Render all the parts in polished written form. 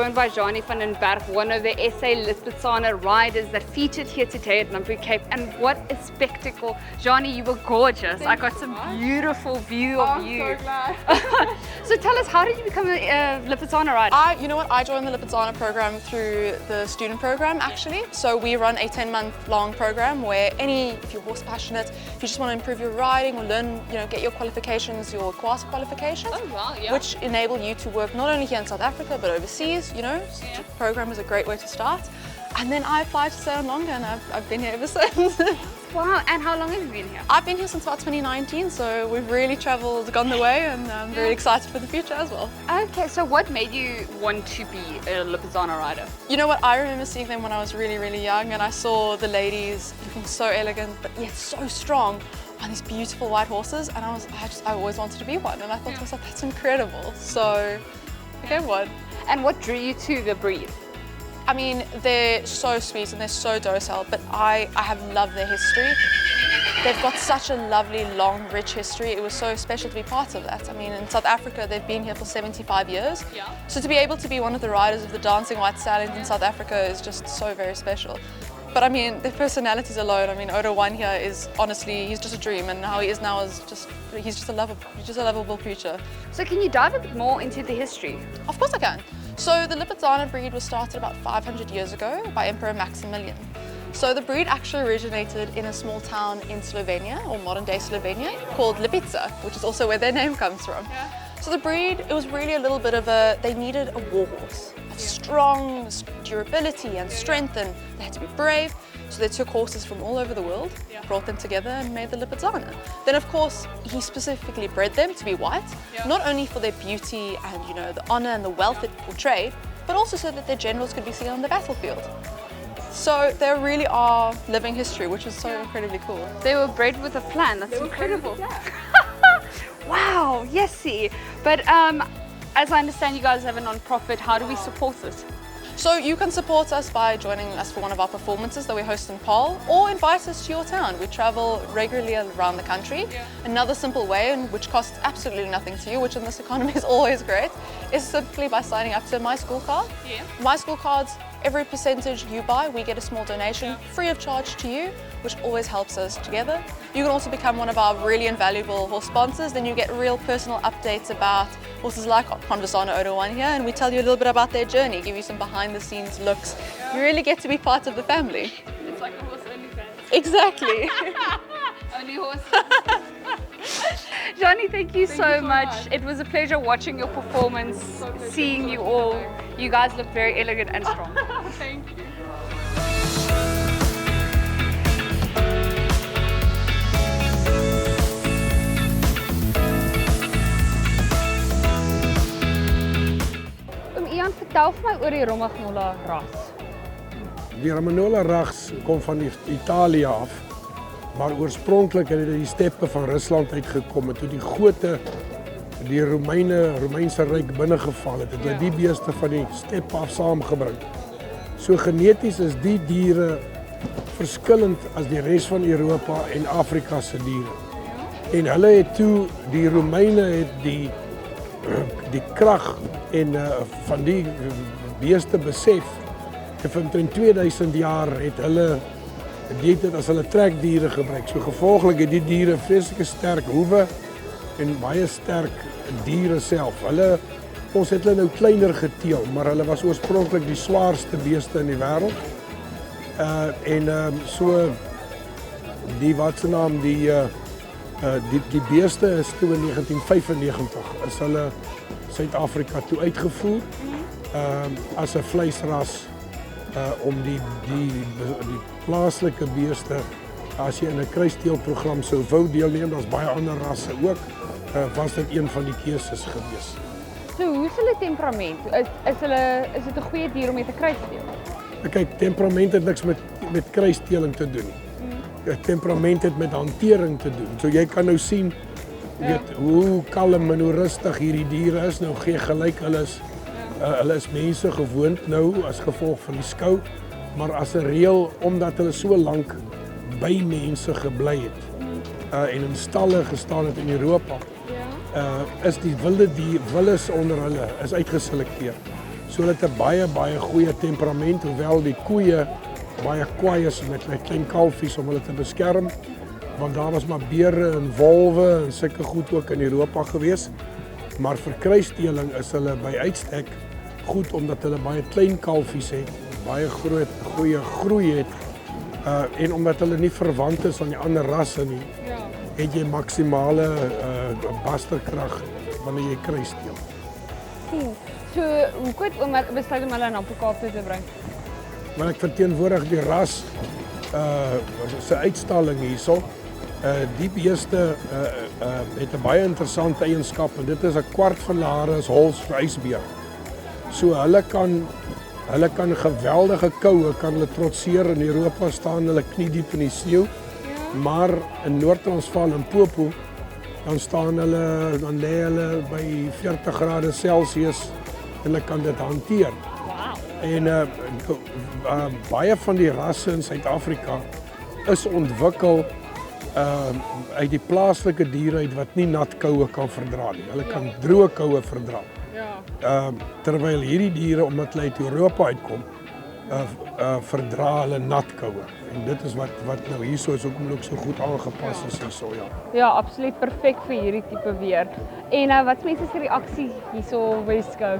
joined by Johnny van den Berg, one of the SA Lisbethana riders that featured here today at NAMPO Cape. And what a spectacle. Johnny, you were gorgeous. I got some beautiful view of you. I'm so glad. So tell us, how did you become a Lisbethana rider? You know what, I joined the Lisbethana program through the student program actually. So we run a 10-month long program where if you're horse passionate, if you just want to improve your riding or learn, get your qualifications, your QASA qualifications, which enable you to work not only here in South Africa but overseas, The program is a great way to start. And then I applied to stay on longer and I've been here ever since. Wow, and how long have you been here? I've been here since about 2019, so we've really gone the way, and I'm very excited for the future as well. Okay, so what made you want to be a Lisbethana rider? You know what, I remember seeing them when I was really, really young, and I saw the ladies looking so elegant, but yet so strong on these beautiful white horses, and I always wanted to be one, and I thought to myself, that's incredible. So I gave one. And what drew you to the breed? I mean, they're so sweet and they're so docile, but I have loved their history. They've got such a lovely, long, rich history. It was so special to be part of that. I mean, in South Africa, they've been here for 75 years. So to be able to be one of the riders of the Dancing White Stallions in South Africa is just so very special. But I mean, their personalities alone, I mean, Odo 1 here is honestly, he's just a dream, and how he is now is he's just a lovable creature. So can you dive a bit more into the history? Of course I can. So the Lisbethana breed was started about 500 years ago by Emperor Maximilian. So the breed actually originated in a small town in Slovenia, or modern-day Slovenia, called Lipica, which is also where their name comes from. So the breed, it was really a little bit of they needed a war horse of strong durability and strength, and they had to be brave. So they took horses from all over the world, brought them together and made the Lisbethana. Then of course, he specifically bred them to be white, not only for their beauty and the honor and the wealth it portrayed, but also so that their generals could be seen on the battlefield. So they really are living history, which is so incredibly cool. They were bred with a plan, that's incredible. Wow, yes, see. But as I understand, you guys have a non-profit. How do we support this? So you can support us by joining us for one of our performances that we host in Paarl, or invite us to your town. We travel regularly around the country. Another simple way, and which costs absolutely nothing to you, which in this economy is always great, is simply by signing up to My School Card. My School Cards, every percentage you buy, we get a small donation free of charge to you, which always helps us together. You can also become one of our really invaluable horse sponsors. Then you get real personal updates about horses like Conversano Odo 1 here, and we tell you a little bit about their journey, give you some behind the scenes looks. You really get to be part of the family. It's like a horse only fan. Exactly. Only horses. Johnny, thank you so much. It was a pleasure watching your performance, seeing you all. You guys look very elegant and strong. Thank you. Ian, vertel vir my oor die Romagnola ras. Die Romagnola ras kom van Italië af, maar oorspronklik het dit die steppe van Rusland uitgekom en toe die Gote die Romeinse ryk binnegeval het, het hulle die beeste van die steppe af saamgebring. So geneties is die diere verskillend as die res van Europa en Afrika se diere. En hulle het toe, die Romeine het die krag en van die beeste besef. En vir omtrent 2000 jaar het hulle dit as hulle trekdiere gebruik. So gevolglik het die diere vreeslike sterk hoewe en baie sterk diere self. Ons het hulle nou kleiner geteel, maar hulle was oorspronklik die swaarste beeste in die wêreld. So die die beeste is toe in 1995 is hulle Suid-Afrika toe uitgevoer as 'n vleisras om die plaaslike beeste, as jy in 'n kruisteelprogram sou wou deelneem, daar's baie ander rasse ook, was dit een van die keuses gewees. So hoe is hulle temperament? Is dit 'n goeie dier om mee te kruisteel? Kyk, temperament het niks met kruisteeling te doen. Temperament het met hantering te doen. So jy kan nou sien hoe kalm en hoe rustig hierdie diere is. Nou gee gelyk hulle is mense gewoond nou as gevolg van die skou, maar as 'n reël omdat hulle so lank by mense gebly het en in stalle gestaan het in Europa, is die wildes onder hulle is uitgeselekteer. So hulle het 'n baie goeie temperament, hoewel die koeie baie kwaai is met hulle klein kalfies om hulle te beskerm, want daar was maar beere en wolwe en sulke goed ook in Europa gewees. Maar vir kruisdeling is hulle by uitstek goed omdat hulle baie klein kalfies het, baie goeie groei het, en omdat hulle nie verwant is aan die ander rasse nie, het jy maksimale basterkrag wanneer jy kruisdeel. So, hoe het ouma besluit om hulle na NAMPO Cape te bring? Maar ek verteenwoordig die ras se uitstalling hierso. Die beeste het 'n baie interessante eienskap en dit is 'n kwart van hulle hare is hols vir ysbeer. So hulle kan geweldige koue kan hulle trotseer. In Europa staan hulle knie diep in die sneeu. Maar in Noord-Transvaal en Limpopo dan lê hulle by 40 grade Celsius en hulle kan dit hanteer. En baie van die rasse in Suid-Afrika is ontwikkel uit die plaaslike diere uit wat nie nat koue kan verdra nie. Hulle kan droë koue verdra. Terwyl hierdie diere, omdat hulle uit Europa uitkom, verdra hulle nat koue. En dit is wat nou hierso is hoekom ook so goed aangepas is hierso, Ja, absoluut perfek vir hierdie tipe weer. En wat is mense se reaksie hierso by die skou?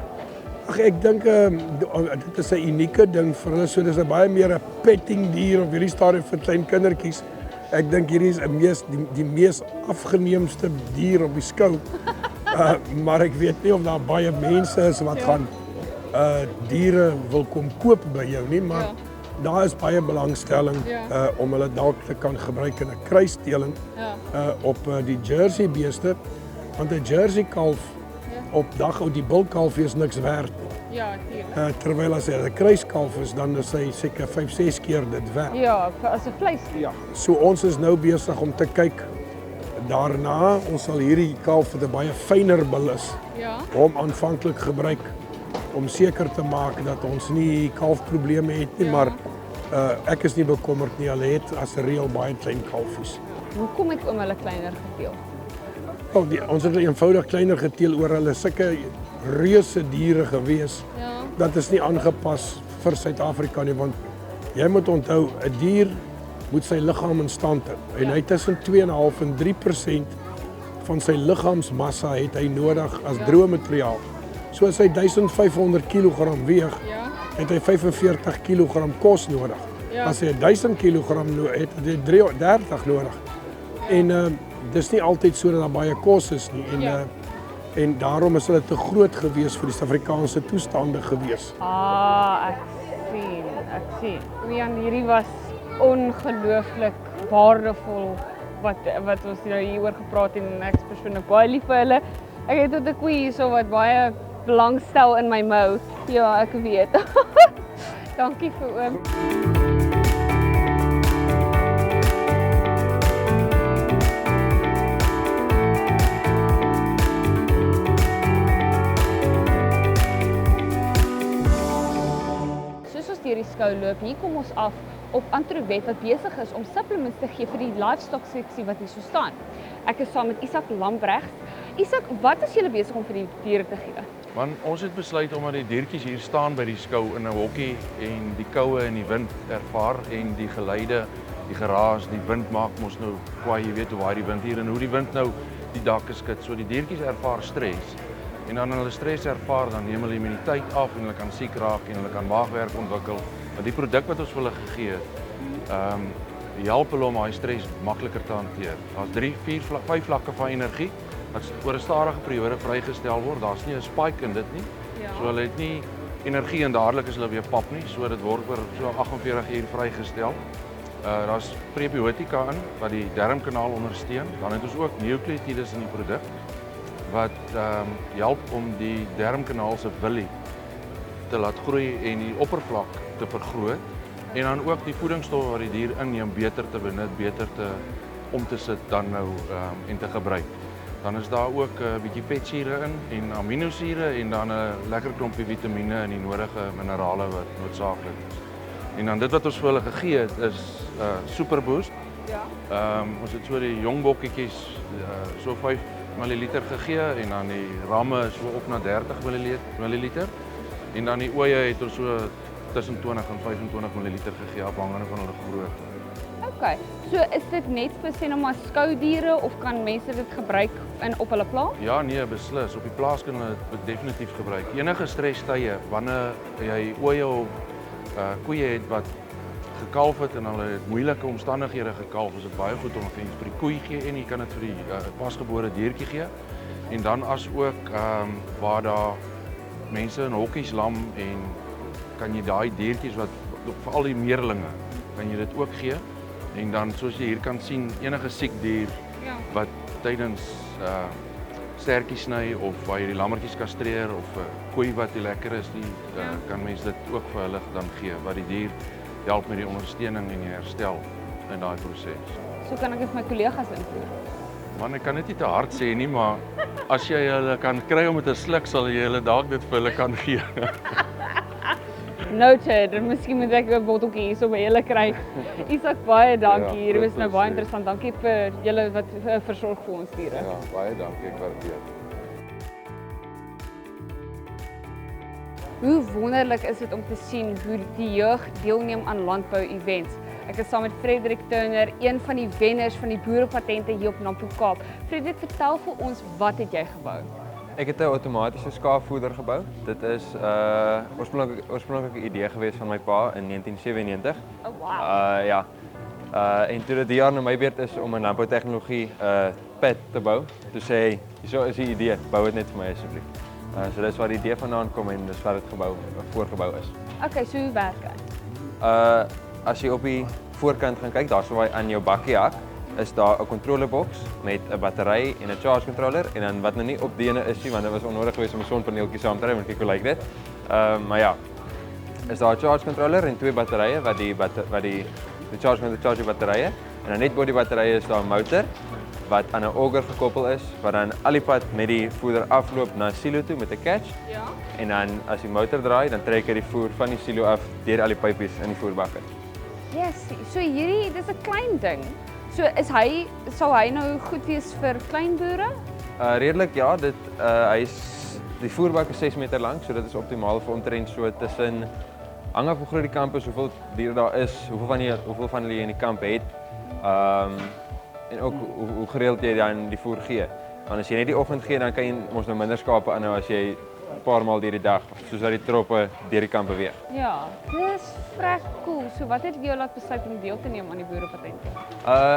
Ag ek dink dit is 'n unieke ding vir hulle. So dis 'n baie meer 'n petting dier op hierdie stadium vir klein kindertjies. Ek dink hierdie is die mees afgeneemste dier op die skou. Maar ek weet nie of daar baie mense is wat gaan diere wil kom koop by jou nie, maar daar is baie belangstelling om hulle dalk te kan gebruik in 'n kruisdeling op die Jersey beeste, want 'n Jersey kalf op dag ou die bulkalf is niks werd. Terwyl as hy 'n kruiskalf is, dan is hy seker 5-6 keer dit werd. Ja, as 'n vleis. So ons is nou besig om te kyk daarna. Ons sal hierdie kalf met 'n baie fyner bil is. Hom aanvanklik gebruik om seker te maak dat ons nie kalfprobleme het nie, maar ek is nie bekommerd nie. Hulle het as 'n reël baie klein kalfies. Hoekom het oom hulle kleiner geteel? Ons het eenvoudig kleiner geteel oor hulle sulke reuse diere gewees. Dat is nie aangepas vir Suid-Afrika nie, want jy moet onthou 'n dier moet sy liggaam in stand hou. En hy tussen 2,5 en 3% van sy liggaamsmassa het hy nodig as droë materiaal. So as hy 1500 kg weeg, het hy 45 kg kos nodig. As hy 1000 kg het hy 30 nodig. En dis nie altyd so dat daar baie kos is nie. En daarom is hulle te groot gewees vir die Suid-Afrikaanse toestande gewees. Ek sien. Rian, hierdie was ongelooflik waardevol wat ons nou hieroor gepraat het en ek is persoonlik baie lief vir hulle. Ek het tot 'n koe hierso wat baie belangstel in my mou. Ja, ek weet. Dankie vir oom. Deur die skou loop, hier kom ons af op Antrowet wat besig is om supplements te gee vir die livestock seksie wat hier so staan. Ek is saam met Isak Lambrecht. Isak, wat is julle besig om vir die diere te gee? Want ons het besluit omdat die diertjies hier staan by die skou in 'n hokkie en die koue en die wind ervaar en die geluide, die geraas, die wind maak mos nou kwaai, jy weet hoe waai die wind hier en hoe die wind nou die dakke skud. So die diertjies ervaar stres. En dan hulle stres ervaar, dan neem hulle immuniteit af en hulle kan siek raak en hulle kan maagwerk ontwikkel. Maar die produk wat ons vir hulle gegee het, help hulle om daai stres makliker te hanteer. Daar's 3, 4, 5 vlakke van energie wat oor 'n stadige periode vrygestel word. Daar's nie 'n spike in dit nie. So hulle het nie energie en dadelik is hulle weer pap nie. So dit word oor so 48 uur vrygestel. Daar's prebiotika in wat die darmkanaal ondersteun. Dan het ons ook nucleotides in die produk wat help om die darmkanaal se willie te laat groei en die oppervlak te vergroot en dan ook die voedingsstowwe wat die dier inneem beter te benut, beter om te sit dan nou en te gebruik. Dan is daar ook 'n bietjie vetsure in en aminosure en dan 'n lekker klompie vitamiene en die nodige minerale wat noodsaaklik is. En dan dit wat ons vir hulle gegee het is Super Boost. Ons het so die jong bokkietjies so 5 ml gegee en dan die ramme so op na 30 ml. En dan die oeye het ons so tussen 20 en 25 ml gegee afhangende van hulle grootte. Okay. So is dit net spesiaal maar skoudiere of kan mense dit gebruik op hulle plaas? Ja, nee, beslis. Op die plaas kan hulle dit definitief gebruik. Enige stresstye wanneer jy oeye of koeie het wat gekalf het en hulle het moeilike omstandighede gekalf, is dit baie goed om vir die koei gee en jy kan dit vir die pasgebore diertjie gee. En dan as ook waar daar mense in hokkies lam en kan jy daai diertjies wat veral die meerlinge kan jy dit ook gee. En dan soos jy hier kan sien, enige siek dier wat tydens stertjies sny of waar jy die lammetjies kastreer of 'n koei wat nie lekker is nie, kan mens dit ook vir hulle dan gee wat die dier help met die ondersteuning en die herstel in daai proses. So kan ek dit vir my kollegas invoer. Man, ek kan dit nie te hard sê nie, maar as jy hulle kan kry om dit te sluk, sal jy hulle dalk dit vir hulle kan gee. Noted, miskien moet ek 'n botteltjie hierso by julle kry. Isak, baie dankie. Hier was nou baie interessant. Dankie vir julle wat versorg vir ons diere. Ja, baie dankie, ek waardeer. Hoe wonderlik is dit om te sien hoe die jeug deelneem aan landbou-events. Ek is saam met Frederik Turner, een van die wenners van die boerepatente hier op NAMPO Cape. Frederik, vertel vir ons, wat het jy gebou? Ek het 'n outomatiese skaapvoeder gebou. Dit is oorspronklike idee gewees van my pa in 1997. Oh wow. Ja. En toe dit die jaar na my beurt is om 'n landboutegnologie pad te bou, toe sê hy, "Hierso is die idee, bou dit net vir my asseblief." So dis waar die idee vandaan kom en dis wat dit voorgebou is. Okay, so hoe werk hy? As jy op die voorkant gaan kyk, daar sou hy aan jou bakkie hak, is daar 'n controlebox met 'n battery en 'n charge controller en dan wat nou nie op die ene is nie, want dit was onnodig geweest om 'n sonpaneeltjie saam te ry, want kyk hoe lyk dit. Maar ja, is daar 'n charge controller en 2 batterye wat die charge die batterye en dan net bo die batterye is daar 'n motor wat aan 'n auger gekoppel is wat dan al die pad met die voeder afloop na silo toe met 'n catch. Ja. En dan as die motor draai, dan trek hy die voer van die silo af deur al die pypies in die voerbakke. Yes, so hierdie, dis 'n klein ding. So sou hy nou goed wees vir klein boere? Redelik ja, die voerbak is 6 meter lank, so dit is optimaal vir omtrent so tussen hang af hoe groot die kamp is, hoeveel diere daar is, hoeveel van hulle jy in die kamp het. En ook hoe gereeld jy dan die voer gee. Want as jy net die oggend gee, dan kan jy mos nou minder skape aanhou as jy 'n paar maal deur die dag, soos dat die troppe deur die kamp beweeg. Ja, dis vrek cool. So wat het jou laat besluit om deel te neem aan die boerepatente?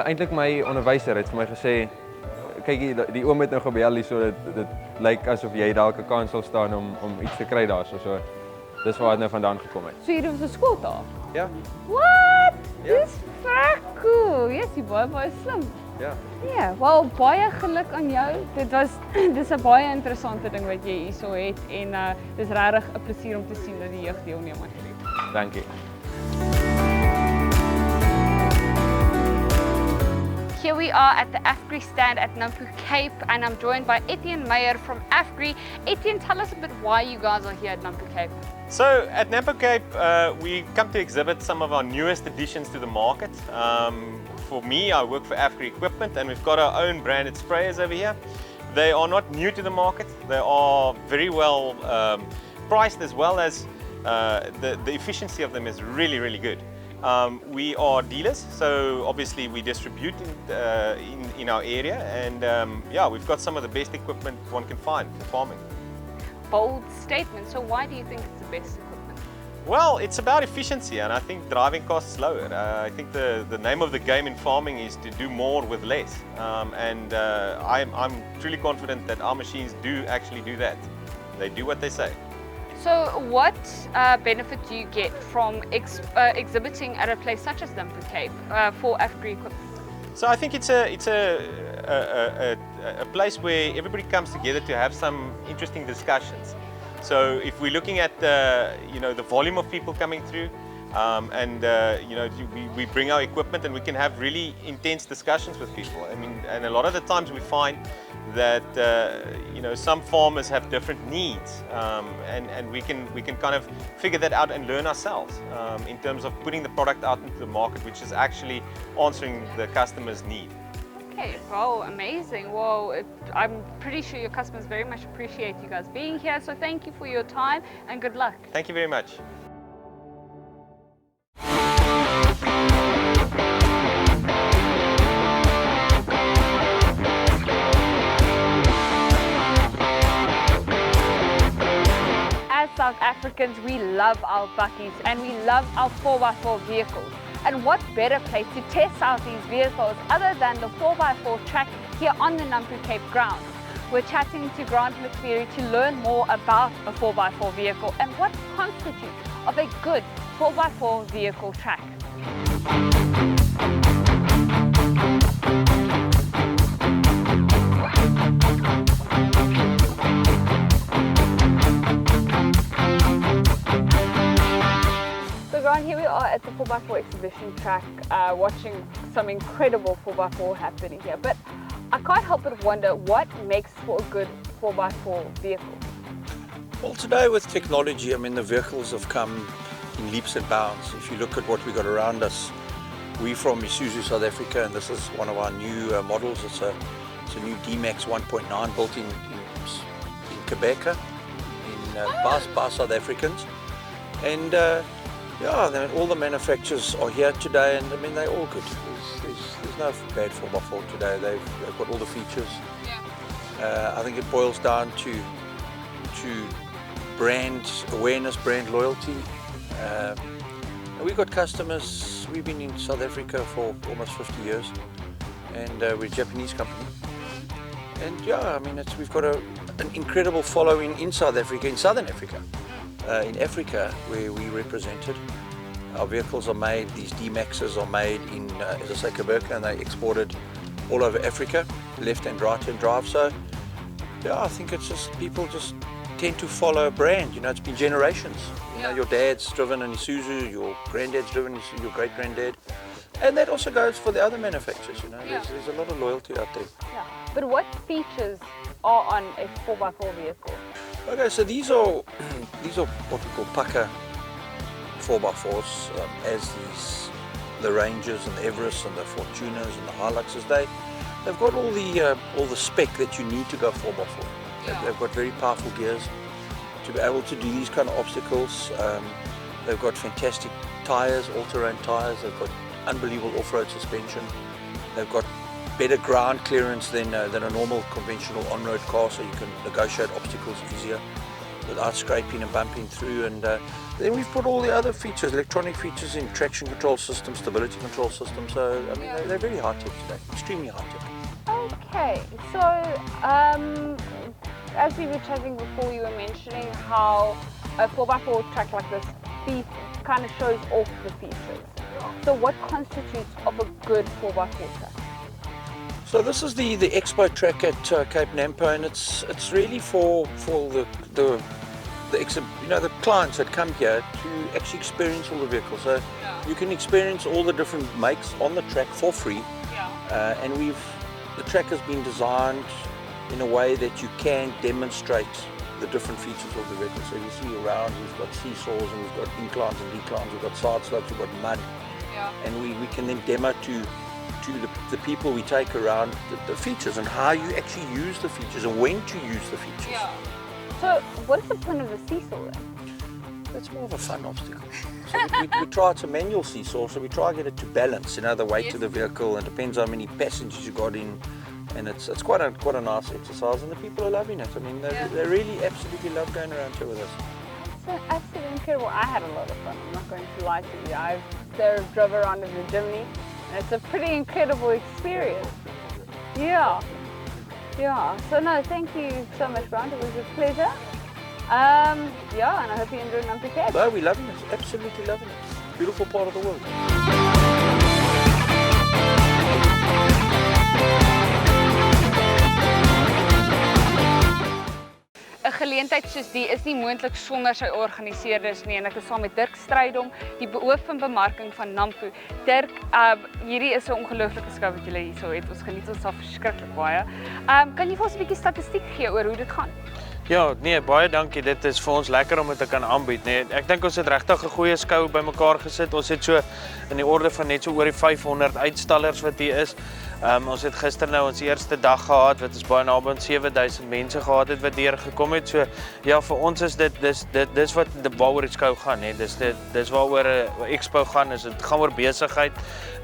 Eintlik my onderwyser het vir my gesê, kyk die oom het nou gebel hier, so dit lyk asof jy dalk 'n kans sal staan om iets te kry daarso. So dis waar dit nou vandaan gekom het. So hierdie was 'n skooltaak? Ja. What? Ja. Dis vrek cool. Yes, jy baie slim. Ja. Ja, wel baie geluk aan jou. Dis 'n baie interessante ding wat jy hierso het en dis regtig 'n plesier om te sien dat die jeug deelneem aan hierdie. Dankie. Here we are at the AFGRI stand at NAMPO Cape and I'm joined by Etienne Meyer from AFGRI. Etienne, tell us a bit why you guys are here at NAMPO Cape. So at NAMPO Cape, we come to exhibit some of our newest additions to the market. For me, I work for AFGRI Equipment and we've got our own branded sprayers over here. They are not new to the market. They are very well priced, as well as the efficiency of them is really, really good. We are dealers, so obviously we distribute in our area, and yeah, we've got some of the best equipment one can find for farming. Bold statement. So why do you think it's the best equipment? Well, it's about efficiency, and I think driving costs lower. I think the name of the game in farming is to do more with less, and I'm truly confident that our machines do actually do that. They do what they say. So what benefit do you get from exhibiting at a place such as NAMPO Cape for AFGRI Equipment? So I think it's a place where everybody comes together to have some interesting discussions. So if we're looking at the volume of people coming through, we bring our equipment and we can have really intense discussions with people. I mean, and a lot of the times we find that some farmers have different needs, and we can kind of figure that out and learn ourselves in terms of putting the product out into the market, which is actually answering the customer's need. Okay, well, amazing. Well, I'm pretty sure your customers very much appreciate you guys being here. So thank you for your time and good luck. Thank you very much. As South Africans, we love our bakkies and we love our 4x4 vehicles. And what better place to test out these vehicles other than the 4x4 track here on the NAMPO Cape ground. We're chatting to Grant McPherry to learn more about a 4x4 vehicle and what constitutes of a good 4x4 vehicle track. Here we are at the 4x4 exhibition track, watching some incredible 4x4 happening here. But I can't help but wonder what makes for a good 4x4 vehicle. Well, today with technology, I mean, the vehicles have come in leaps and bounds. If you look at what we got around us, we from Isuzu South Africa, and this is one of our new models. It's a new D-Max 1.9 built in Quebec, by South Africans. And yeah, all the manufacturers are here today, and I mean, they're all good. There's no bad 4x4 today. They've got all the features. Yeah. I think it boils down to brand awareness, brand loyalty. We've got customers. We've been in South Africa for almost 50 years, and we're a Japanese company. And yeah, I mean, we've got an incredible following in South Africa, in Southern Africa. In Africa, where we represented, our vehicles are made, these D-Maxes are made in, as I say, Quebec, and they exported all over Africa, left and right hand drive. So, yeah, I think it's just, people just tend to follow a brand. You know, it's been generations. You know, your dad's driven an Isuzu, your granddad's driven an Isuzu, your great-granddad. And that also goes for the other manufacturers, you know. Yeah. There's a lot of loyalty out there. Yeah. But what features are on a 4x4 vehicle? Okay, so these are what we call pucker 4x4s, as the Rangers and the Everests and the Fortuners and the Hiluxes. They've got all the spec that you need to go 4x4. Yeah. They've got very powerful gears to be able to do these kind of obstacles. They've got fantastic tires, all-terrain tires. They've got unbelievable off-road suspension. They've got better ground clearance than a normal conventional on-road car, so you can negotiate obstacles easier without scraping and bumping through. And then we've put all the other features, electronic features in traction control system, stability control system. So I mean, they're very high tech today, extremely high tech. Okay, so as we were chatting before, you were mentioning how a 4x4 track like this kind of shows off the features. So what constitutes of a good 4x4 track? So this is the expo track at Cape NAMPO, and it's really for the clients that come here to actually experience all the vehicles. So you can experience all the different makes on the track for free. Yeah. And the track has been designed in a way that you can demonstrate the different features of the vehicle. So you see around, we've got seesaws and we've got inclines and declines, we've got side slopes, we've got mud, and we can then demo to the people we take around the features and how you actually use the features and when to use the features. Yeah. So what is the point of the seesaw then? That's more of a fun obstacle. So we try, it's a manual seesaw, so we try to get it to balance, the weight of the vehicle, and it depends how many passengers you got in, and it's quite a nice exercise, and the people are loving it. I mean, they really absolutely love going around here with us. It's absolutely incredible. I had a lot of fun, I'm not going to lie to you. I've drove around in the Jimny. It's a pretty incredible experience. Yeah. So no, thank you so much, Grant. It was a pleasure. Yeah, and I hope you enjoyed NAMPO Cape. No, we're loving it. Absolutely loving it. Beautiful part of the world. 'n geleentheid soos die is nie moontlik sonder sy organiseerders nie, en ek is saam met Dirk Strydom, die hoof van bemarking van NAMPO. Dirk, hierdie is 'n ongelooflike skou wat julle hierso het. Ons geniet ons verskriklik baie. Kan jy vir ons 'n bietjie statistiek gee oor hoe dit gaan? Ja, nee, baie dankie. Dit is vir ons lekker om dit te kan aanbied, nee. Ek dink ons het regtig 'n goeie skou bymekaar gesit. Ons het so in die orde van net so oor die 500 uitstallers wat hier is. Ons het gister nou ons eerste dag gehad wat ons baie naby aan 7000 mense gehad het wat deurgekom het. So ja, vir ons is dis wat waaroor die skou gaan, hè. Dis waaroor 'n expo gaan, dit gaan oor besigheid.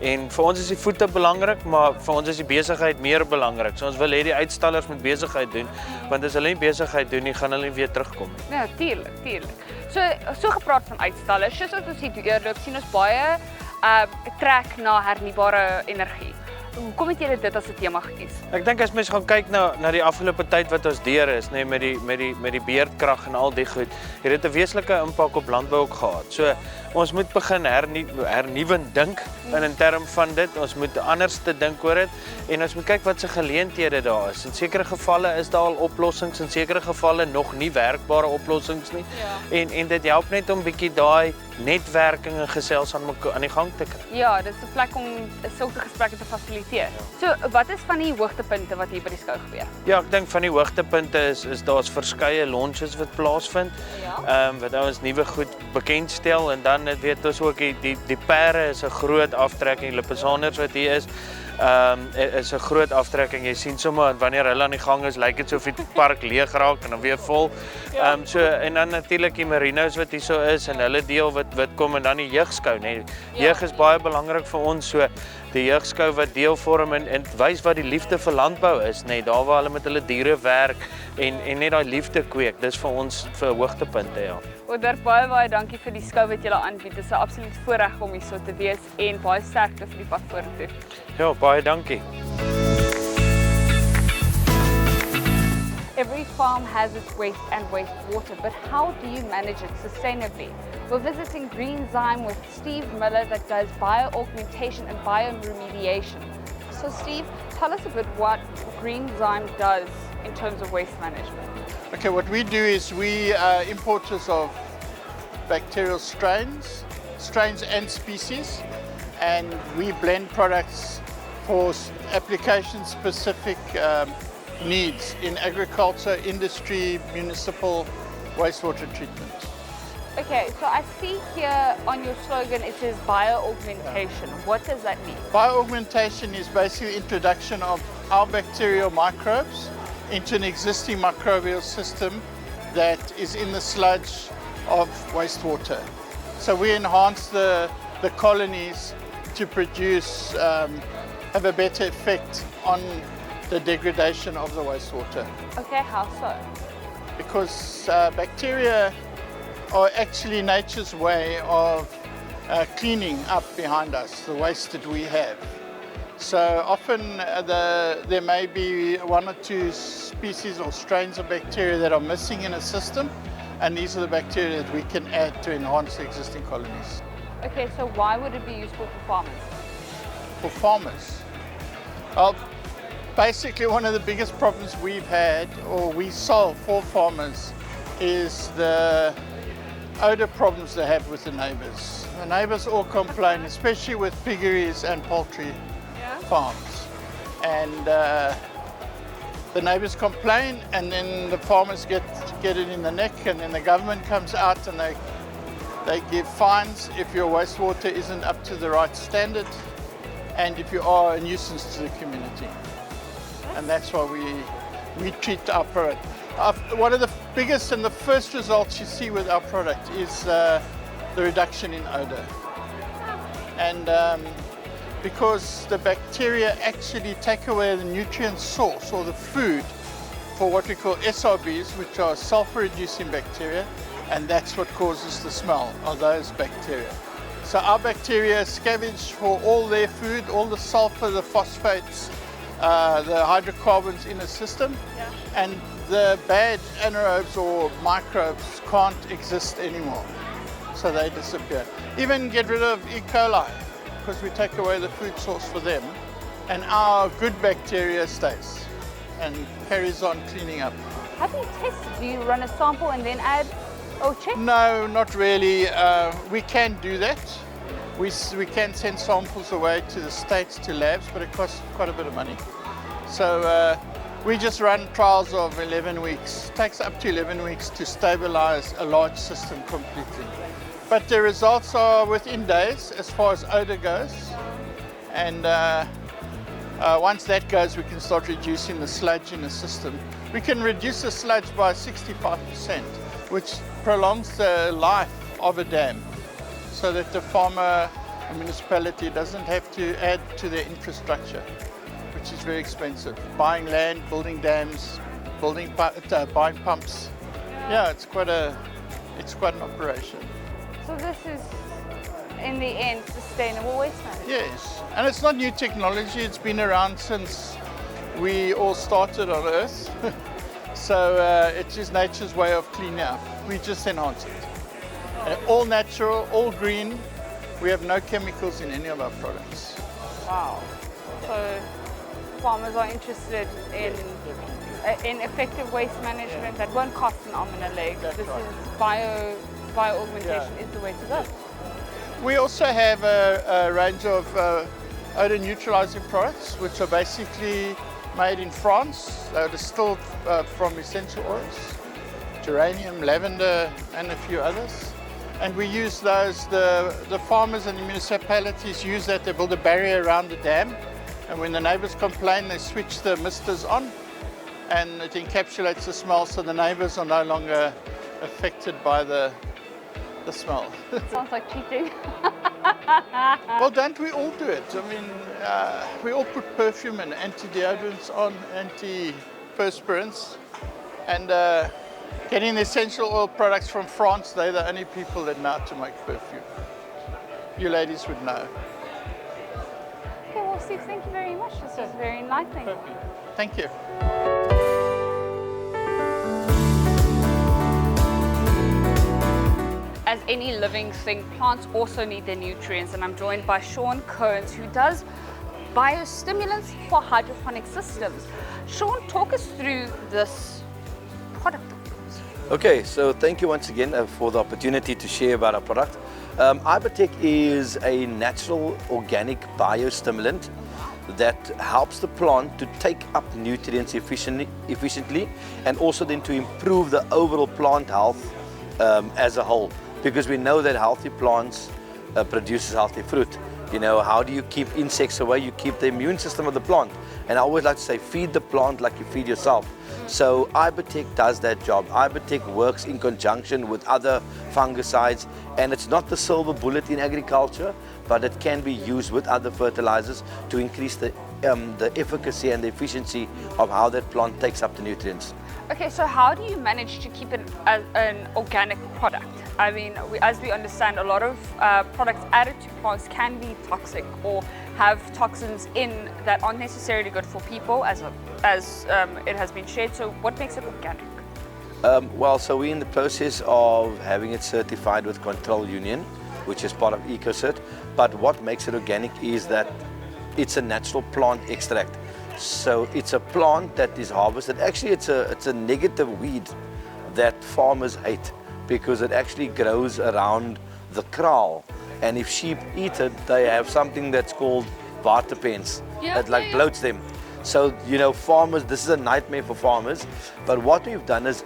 En vir ons is die voete belangrik, maar vir ons is die besigheid meer belangrik. So ons wil hê die uitstallers moet besigheid doen, want as hulle nie besigheid doen nie, gaan hulle nie weer terugkom nie. Ja, tuurlik. So gepraat van uitstallers, soos wat ons hier deurloop, sien ons baie trek na hernubare energie. Hoekom het julle dit as 'n tema gekies? Ek dink as mens gaan kyk na die afgelope tyd wat ons deur is, nê, met die beerdkrag en al die goed, het dit 'n wesenlike impak op landbou ook gehad. So ons moet begin hernuwend dink in term van dit. Ons moet anders te dink oor dit en ons moet kyk wat se geleenthede daar is. In sekere gevalle is daar al oplossings, in sekere gevalle nog nie werkbare oplossings nie. Ja. En dit help net om bietjie daai netwerking en gesels aan die gang te kry. Ja, dit is 'n plek om sulke gesprekke te fasiliteer. So, wat is van die hoogtepunte wat hier by die skou gebeur? Ja, ek dink van die hoogtepunte is daar's verskeie launches wat plaasvind. Ja. Wat ons nuwe goed bekendstel en dan weet ons ook die perde is 'n groot aftrekking, Lipizaners wat hier is een groot aftrekking. Jy sien sommer wanneer hulle aan die gang is, lyk dit so of die park leeg raak en dan weer vol. So en dan natuurlik die marinos wat hier so is en hulle deel wat kom en dan die jeugskou, nee. Jeug is baie belangrik vir ons, so die jeugskou wat deel vorm en wys wat die liefde vir landbou is, nee, daar waar hulle met hulle diere werk en net daai liefde kweek. Dis vir ons vir hoogtepunte, ja. Dirk, baie dankie vir die skou wat julle aanbied. Dit is 'n absoluut voorreg om hier so te wees en baie sterkte vir die pad vorentoe. Ja, baie dankie. Every farm has its waste and wastewater, but how do you manage it sustainably? We're visiting Green Zyme with Steve Miller that does bio-augmentation and bioremediation. So Steve, tell us a bit what Green Zyme does in terms of waste management. Okay, what we do is we are importers of bacterial strains and species, and we blend products for application-specific needs in agriculture, industry, municipal wastewater treatment. Okay, so I see here on your slogan it says bio-augmentation. What does that mean? Bio-augmentation is basically introduction of our bacterial microbes into an existing microbial system that is in the sludge of wastewater. So we enhance the colonies to produce, have a better effect on the degradation of the wastewater. Okay, how so? Because bacteria are actually nature's way of cleaning up behind us, the waste that we have. So often there may be one or two species or strains of bacteria that are missing in a system, and these are the bacteria that we can add to enhance the existing colonies. Okay, so why would it be useful for farmers? For farmers? Well, basically one of the biggest problems we've had, or we solve for farmers, is the odor problems they have with the neighbours. The neighbours all complain, especially with piggeries and poultry farms, and the neighbours complain, and then the farmers get it in the neck, and then the government comes out and they give fines if your wastewater isn't up to the right standard and if you are a nuisance to the community. And that's why we treat our product. One of the biggest and the first results you see with our product is the reduction in odor. And because the bacteria actually take away the nutrient source or the food for what we call SRBs, which are sulfur-reducing bacteria, and that's what causes the smell of those bacteria. So our bacteria scavenge for all their food, all the sulfur, the phosphates, the hydrocarbons in the system, and the bad anaerobes or microbes can't exist anymore, so they disappear. Even get rid of E. coli, because we take away the food source for them, and our good bacteria stays and carries on cleaning up. How do you test? Do you run a sample and then add or check? No, not really. We can do that. We can send samples away to the States to labs, but it costs quite a bit of money. So we just run trials of 11 weeks. It takes up to 11 weeks to stabilize a large system completely. But the results are within days as far as odor goes. And Once that goes, we can start reducing the sludge in the system. We can reduce the sludge by 65%, which prolongs the life of a dam, so that the farmer and municipality doesn't have to add to their infrastructure, which is very expensive. Buying land, building dams, buying pumps. Yeah, it's quite an operation. So this is, in the end, sustainable waste management? Yes, and it's not new technology. It's been around since we all started on Earth. So it's just nature's way of cleaning up. We just enhance it. All natural, all green. We have no chemicals in any of our products. Wow. So farmers are interested in effective waste management that won't cost an arm and a leg. This is bio-augmentation is the way to go. We also have a range of odor neutralizing products, which are basically made in France. They're distilled from essential oils, geranium, lavender, and a few others. And we use those, the farmers and the municipalities use that. They build a barrier around the dam. And when the neighbors complain, they switch the misters on, and it encapsulates the smell, so the neighbors are no longer affected by the smell. Sounds like cheating. Well, don't we all do it? I mean, we all put perfume and anti-deodorants on, anti-perspirants, and getting the essential oil products from France, they're the only people that know how to make perfume. You ladies would know. Okay, well, Steve, thank you very much. This was very enlightening. Thank you. As any living thing, plants also need their nutrients, and I'm joined by Sean Kearns, who does biostimulants for hydroponic systems. Sean, talk us through this product of yours. Okay, so thank you once again for the opportunity to share about our product. Ibertech is a natural organic biostimulant that helps the plant to take up nutrients efficiently and also then to improve the overall plant health as a whole. Because we know that healthy plants produces healthy fruit. You know, how do you keep insects away? You keep the immune system of the plant. And I always like to say, feed the plant like you feed yourself. So Ibertech does that job. Ibertech works in conjunction with other fungicides, and it's not the silver bullet in agriculture, but it can be used with other fertilizers to increase the efficacy and the efficiency of how that plant takes up the nutrients. Okay, so how do you manage to keep it as an organic product? I mean, as we understand, a lot of products added to plants can be toxic or have toxins in that aren't necessarily good for people, as it has been shared. So what makes it organic? Well, so we're in the process of having it certified with Control Union, which is part of EcoCert. But what makes it organic is that it's a natural plant extract. So it's a plant that is harvested. Actually, it's a negative weed that farmers hate because it actually grows around the kraal. And if sheep eat it, they have something that's called waterpens that bloats them. So, you know, farmers, this is a nightmare for farmers. But what we've done is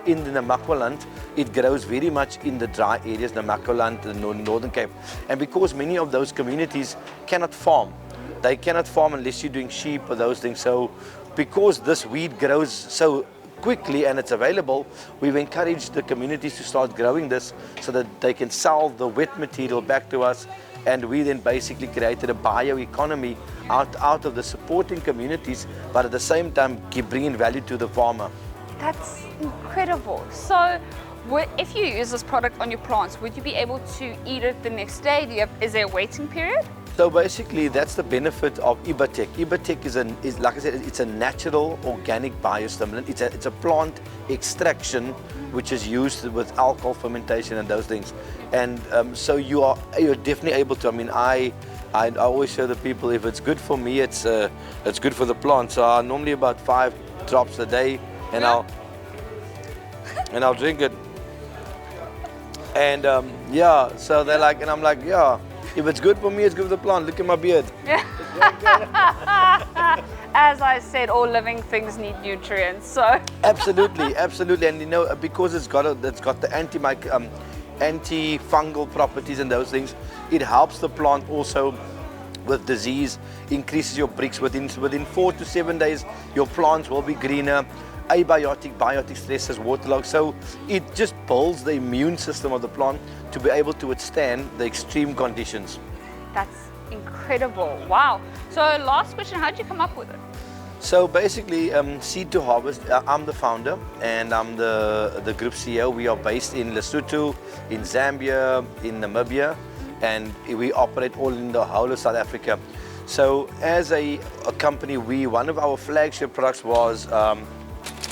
in the Namaqualand, it grows very much in the dry areas, Namaqualand, the Northern Cape. And because many of those communities cannot farm, they cannot farm unless you're doing sheep or those things. So because this weed grows so quickly and it's available, we've encouraged the communities to start growing this so that they can sell the wet material back to us. And we then basically created a bioeconomy out of the supporting communities, but at the same time bringing value to the farmer. That's incredible. So if you use this product on your plants, would you be able to eat it the next day? Is there a waiting period? So basically, that's the benefit of Ibertech. Ibertech is like I said, it's a natural organic biostimulant. It's a plant extraction which is used with alcohol fermentation and those things. And so you're definitely able to. I mean, I always show the people, if it's good for me, it's good for the plant. So I normally about 5 drops a day, and I'll drink it. And yeah, so they're like, and I'm like, yeah. If it's good for me, it's good for the plant. Look at my beard. As I said, all living things need nutrients. So absolutely, absolutely, and you know, because it's got the antifungal properties and those things, it helps the plant also with disease, increases your bricks. Within 4 to 7 days, your plants will be greener. Biotic stresses, waterlogged. So it just builds the immune system of the plant to be able to withstand the extreme conditions. That's incredible. Wow. So last question, how did you come up with it? So basically, Seed to Harvest, I'm the founder and I'm the group CEO. We are based in Lesotho, in Zambia, in Namibia, and we operate all in the whole of South Africa. So as a company, one of our flagship products was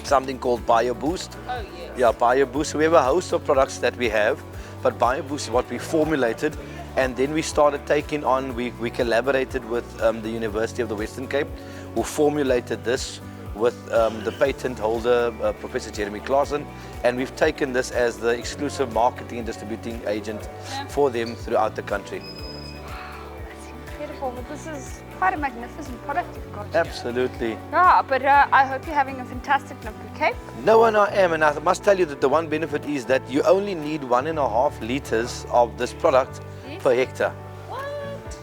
something called BioBoost. Oh, yes. Yeah, BioBoost. We have a host of products that we have, but BioBoost is what we formulated, and then we started taking on, we collaborated with the University of the Western Cape, who formulated this with the patent holder, Professor Jeremy Claassen, and we've taken this as the exclusive marketing and distributing agent for them throughout the country. That's incredible. But this is quite a magnificent product you've got here. Absolutely. Yeah, but I hope you're having a fantastic NAMPO Cape. No, and I am, and I must tell you that the one benefit is that you only need 1.5 liters of this product per hectare.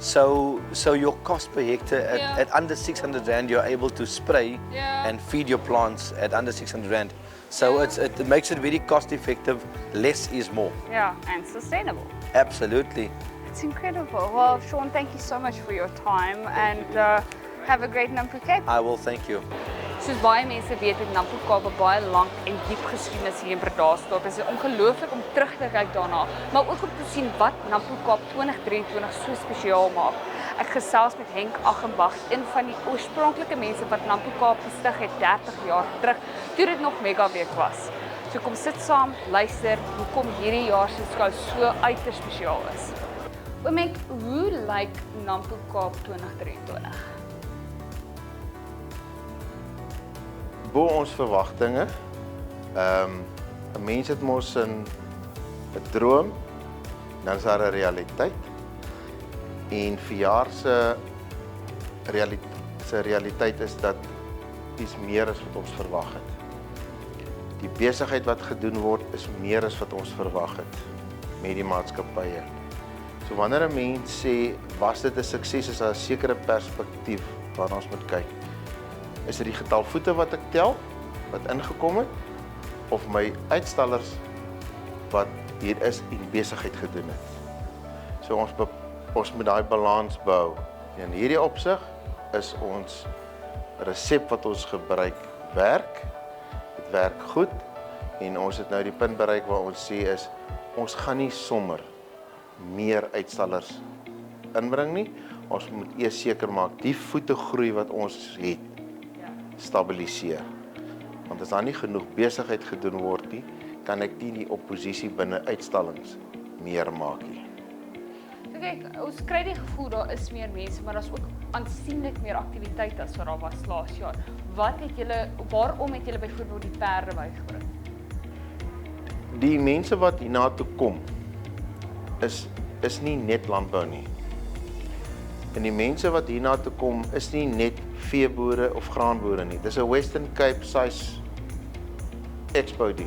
So your cost per hectare at under 600 Rand, you're able to spray and feed your plants at under 600 Rand. So it makes it very cost effective. Less is more. Yeah, and sustainable. Absolutely. It's incredible. Well, Sean, thank you so much for your time and have a great NAMPO Cape. I will, thank you. Soos baie mense weet, het NAMPO Cape 'n baie lank en diep geskiedenis hier in Bredasdorp. Dit is ongelooflik om terug te kyk daarna, maar ook om te sien wat NAMPO Cape 2023 so spesiaal maak. Ek gesels met Henk Aghenbach, een van die oorspronklike mense wat NAMPO Cape gestig het 30 jaar terug, toe dit nog Mega Week was. So kom sit saam, luister hoekom hierdie jaar se skou so uiters spesiaal is. Oomek, hoe lyk NAMPO Cape 2023? Bo ons verwagtinge. 'n Mens het mos 'n droom, dan is daar 'n realiteit. En verjaar se realiteit is dat iets meer is wat ons verwag het. Die besigheid wat gedoen word is meer as wat ons verwag het met die maatskappye. So wanneer 'n mens sê was dit 'n sukses, is daar 'n sekere perspektief waarna ons moet kyk. Is dit die getal voete wat ek tel, wat ingekom het, of my uitstallers wat hier is en besigheid gedoen het. So ons moet daai balans bou. En in hierdie opsig is ons resep wat ons gebruik werk. Dit werk goed en ons het nou die punt bereik waar ons sê is ons gaan nie sommer meer uitstallers inbring nie. Ons moet eers seker maak die voete groei wat ons het stabiliseer. Want as daar nie genoeg besigheid gedoen word nie, kan ek nie die oppositie binne uitstallings meer maak nie. So kyk, ons kry die gevoel daar is meer mense, maar daar's ook aansienlik meer aktiwiteite as wat daar was laas jaar. Waarom het julle byvoorbeeld die perde bygebring? Die mense wat hiernatoe kom, is nie net landbou nie. En die mense wat hiernatoe kom, is nie net veeboere of graanboere nie. Dis 'n Western Cape size expo die.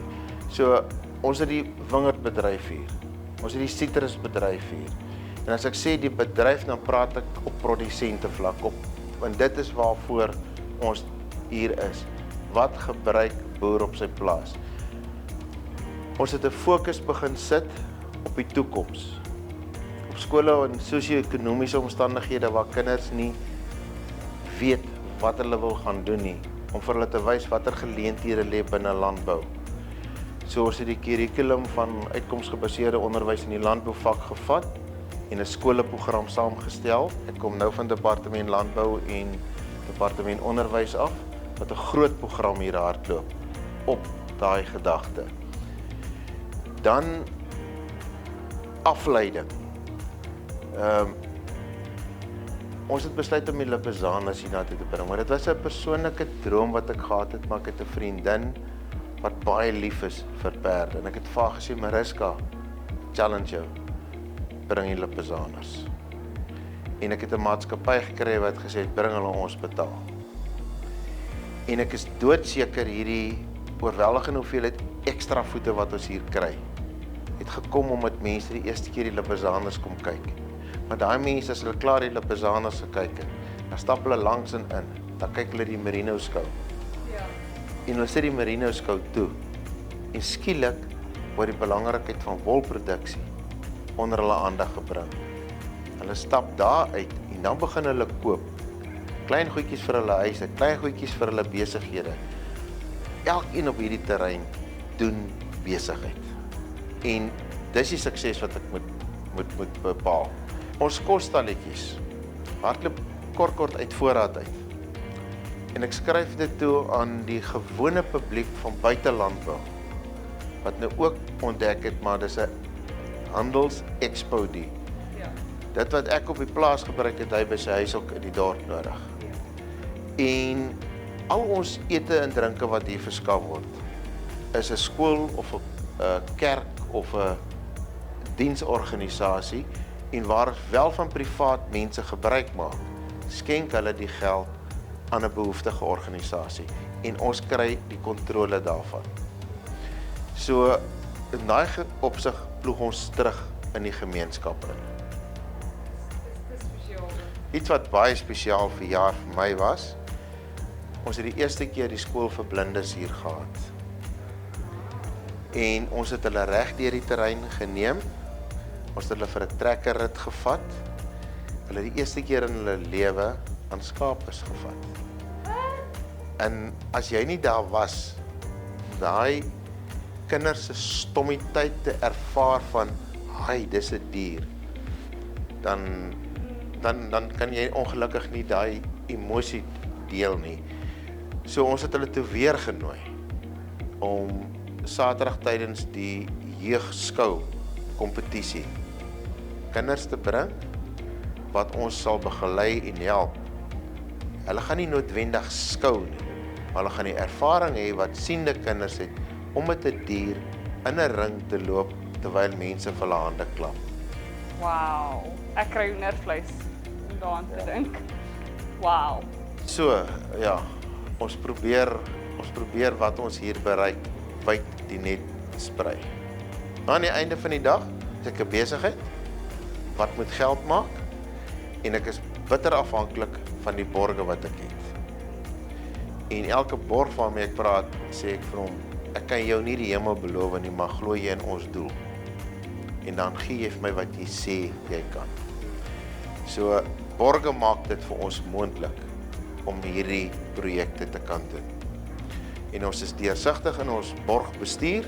So ons het die wingerdbedryf hier. Ons het die sitrusbedryf hier. En as ek sê die bedryf, dan praat ek op produsente vlak op. Want dit is waarvoor ons hier is. Wat gebruik boer op sy plaas? Ons het 'n fokus begin sit op die toekoms. Op skole en sosio-ekonomiese omstandighede waar kinders nie weet wat hulle wil gaan doen nie, om vir hulle te wys watter geleenthede lê binne landbou. So ons het die kurrikulum van uitkomsgebaseerde onderwys in die landbouvak gevat en 'n skoolprogram saamgestel. Dit kom nou van departement landbou en departement onderwys af wat 'n groot program hier hardloop op daai gedagte. Dan afleiding. Ons het besluit om die Lipizzanas hiernatoe te bring, maar dit was 'n persoonlike droom wat ek gehad het, maar ek het 'n vriendin wat baie lief is vir perde. En ek het vir haar gesê, Mariska, challenge jou, bring die Lipizzanas. En ek het 'n maatskappy gekry wat gesê het, bring hulle ons betaal. En ek is doodseker hierdie oorweldigende hoeveelheid ekstra voete wat ons hier kry, het gekom omdat mense die eerste keer die Lipizzanas kom kyk. Maar daai mense as hulle klaar die Lipizaners gekyk het, dan stap hulle langs en in, dan kyk hulle die merino skou. Ja. En hulle sit die merino skou toe. En skielik word die belangrikheid van wolproduksie onder hulle aandag gebring. Hulle stap daar uit en dan begin hulle koop. Klein goedjies vir hulle huise, klein goedjies vir hulle besighede. Elkeen op hierdie terrein doen besigheid. En dis die sukses wat ek moet bepaal. Ons kosstalletjies hardloop kort uit voorraad uit. En ek skryf dit toe aan die gewone publiek van buitelandbou, wat nou ook ontdek het, maar dis 'n handels-expo die. Ja. Dit wat ek op die plaas gebruik het, hy by sy huis ook in die dorp nodig. Ja. En al ons ete en drinke wat hier verskaf word, is 'n skool of 'n kerk of 'n diensorganisasie, en waar wel van privaat mense gebruik maak, skenk hulle die geld aan 'n behoeftige organisasie en ons kry die kontrole daarvan. So in daai opsig ploeg ons terug in die gemeenskap in. Iets wat baie spesiaal vir jaar vir my was, ons het die eerste keer die skool vir blindes hier gehad. En ons het hulle reg deur die terrein geneem. Ons het hulle vir 'n trekkerrit gevat. Hulle die eerste keer in hulle lewe aan skapers gevat. En as jy nie daar was, daai kinders se stommiteit te ervaar van, "Hai, dis 'n dier." Dan kan jy ongelukkig nie daai emosie deel nie. So ons het hulle toe weer genooi om Saterdag tydens die jeugskou kompetisie kinders te bring wat ons sal begelei en help. Hulle gaan nie noodwendig skou nie, maar hulle gaan die ervaring hê wat siende kinders het om met 'n dier in 'n ring te loop terwyl mense vir hulle hande klap. Wow, ek kry hoendervleis om daaraan te dink. Wow. So, ja, ons probeer wat ons hier bereik wyd die net sprei. Aan die einde van die dag is ek 'n besigheid wat moet geld maak en ek is bitter afhanklik van die borge wat ek het. En elke borg waarmee ek praat, sê ek vir hom, ek kan jou nie die hemel beloof nie, maar glo jy in ons doel. En dan gee jy vir my wat jy sê jy kan. So borge maak dit vir ons moontlik om hierdie projekte te kan doen. En ons is deursigtig in ons borgbestuur.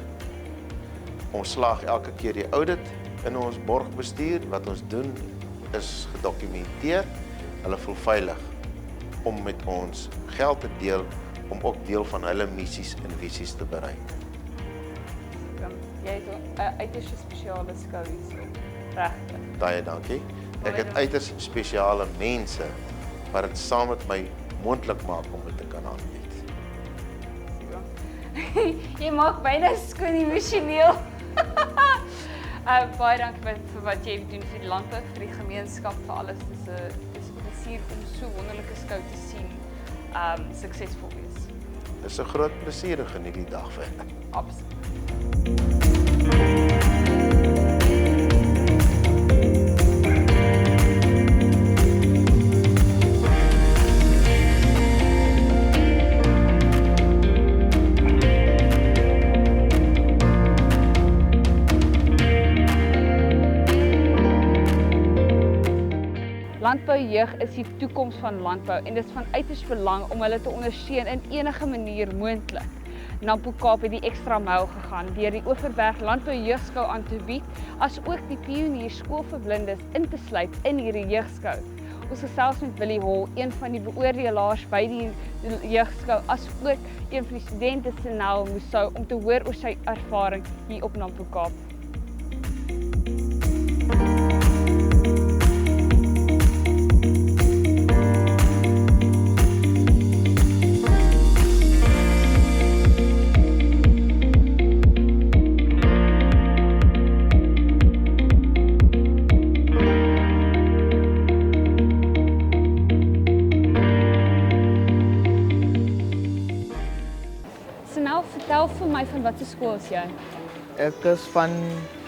Ons slaag elke keer die audit in ons borgbestuur. Wat ons doen is gedokumenteer. Hulle voel veilig om met ons geld te deel, om ook deel van hulle missies en visies te bereik. Jy het 'n uiters spesiale skou hierso. Regtig. Baie dankie. Ek het uiters spesiale mense wat dit saam met my moontlik maak om dit te kan aanbied. Jy maak byna skoon emosioneel. Baie dankie vir wat jy doen vir die landbou, vir die gemeenskap, vir alles. Dis 'n plesier om so wonderlike skou te sien, suksesvol wees. Dis 'n groot plesier en geniet die dag verder. Absoluut. Landboujeug is die toekoms van landbou en dit is van uiters belang om hulle te ondersteun in enige manier moontlik. NAMPO Cape het die ekstra myl gegaan deur die Oeverberg Landboujeugskou aan te bied, as ook die Pionier Skool vir Blindes in te sluit in hierdie jeugskou. Ons gesels met Willie Hall, een van die beoordelaars by die jeugskou, as ook een van die studente se Nel Moussou, om te hoor oor sy ervaring hier op NAMPO Cape. Vertel vir my van watter skool is jy? Ek is van